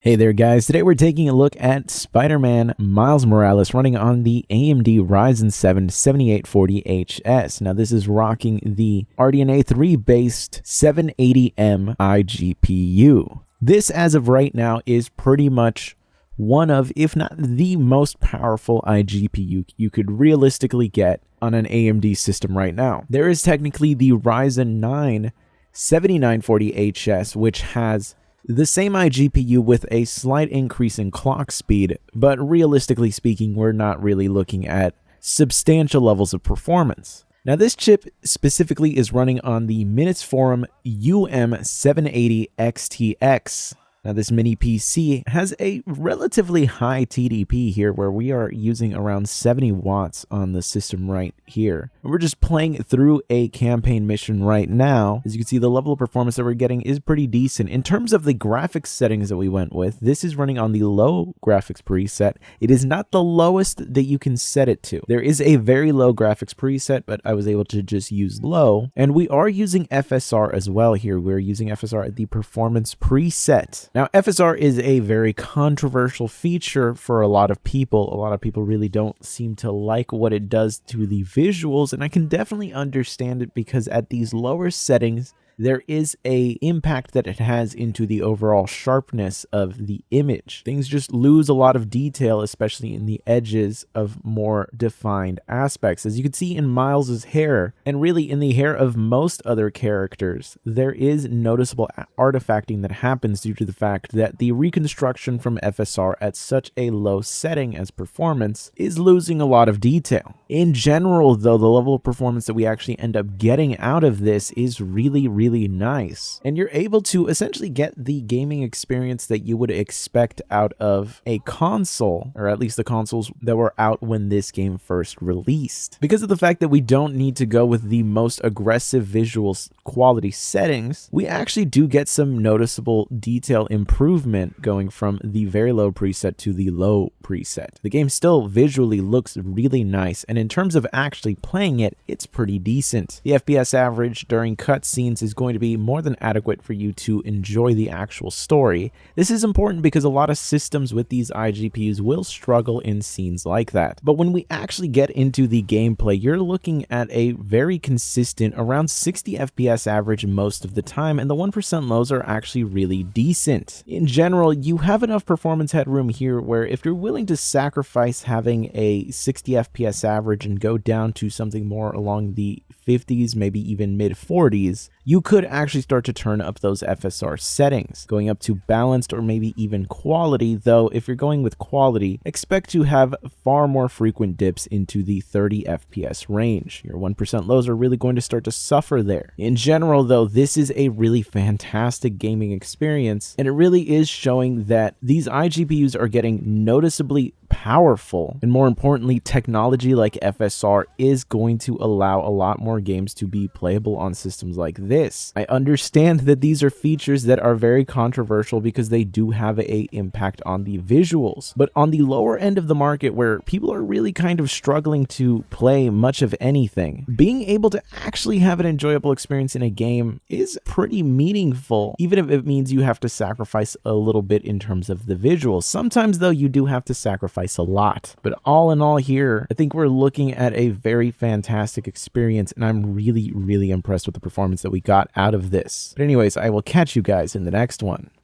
Hey there guys, today we're taking a look at Spider-Man Miles Morales running on the AMD Ryzen 7 7840HS. Now this is rocking the RDNA 3 based 780M iGPU. This as of right now is pretty much one of, if not the most powerful iGPU you could realistically get on an AMD system right now. There is technically the Ryzen 9 7940HS, which has the same iGPU with a slight increase in clock speed, but realistically speaking, we're not really looking at substantial levels of performance. Now, this chip specifically is running on the Minisforum UM780XTX. Now, this mini PC has a relatively high TDP here, where we are using around 70 watts on the system right here. We're just playing through a campaign mission right now. As you can see, the level of performance that we're getting is pretty decent. In terms of the graphics settings that we went with, this is running on the low graphics preset. It is not the lowest that you can set it to. There is a very low graphics preset, but I was able to just use low. And we are using FSR as well here. We're using FSR at the performance preset. Now, FSR is a very controversial feature for a lot of people. A lot of people really don't seem to like what it does to the visuals, and I can definitely understand it because at these lower settings, there is a impact that it has into the overall sharpness of the image. Things just lose a lot of detail, especially in the edges of more defined aspects. As you can see in Miles's hair, and really in the hair of most other characters, there is noticeable artifacting that happens due to the fact that the reconstruction from FSR at such a low setting as performance is losing a lot of detail. In general, though, the level of performance that we actually end up getting out of this is really nice, and you're able to essentially get the gaming experience that you would expect out of a console, or at least the consoles that were out when this game first released. Because of the fact that we don't need to go with the most aggressive visual quality settings, we actually do get some noticeable detail improvement going from the very low preset to the low preset. The game still visually looks really nice, and in terms of actually playing it, it's pretty decent. The FPS average during cutscenes is going to be more than adequate for you to enjoy the actual story. This is important because a lot of systems with these iGPUs will struggle in scenes like that. But when we actually get into the gameplay, you're looking at a very consistent around 60 FPS average most of the time, and the 1% lows are actually really decent. In general, you have enough performance headroom here where if you're willing to sacrifice having a 60 FPS average and go down to something more along the 50s, maybe even mid 40s, you could actually start to turn up those FSR settings, going up to balanced or maybe even quality, though if you're going with quality, expect to have far more frequent dips into the 30 FPS range. Your 1% lows are really going to start to suffer there. In general, though, this is a really fantastic gaming experience, and it really is showing that these iGPUs are getting noticeably powerful, and more importantly, technology like FSR is going to allow a lot more games to be playable on systems like this. I understand that these are features that are very controversial because they do have an impact on the visuals, but on the lower end of the market where people are really kind of struggling to play much of anything, being able to actually have an enjoyable experience in a game is pretty meaningful, even if it means you have to sacrifice a little bit in terms of the visuals. Sometimes, though, you do have to sacrifice a lot, but all in all here, I think we're looking at a very fantastic experience, and I'm really impressed with the performance that we got out of this. But anyways, I will catch you guys in the next one.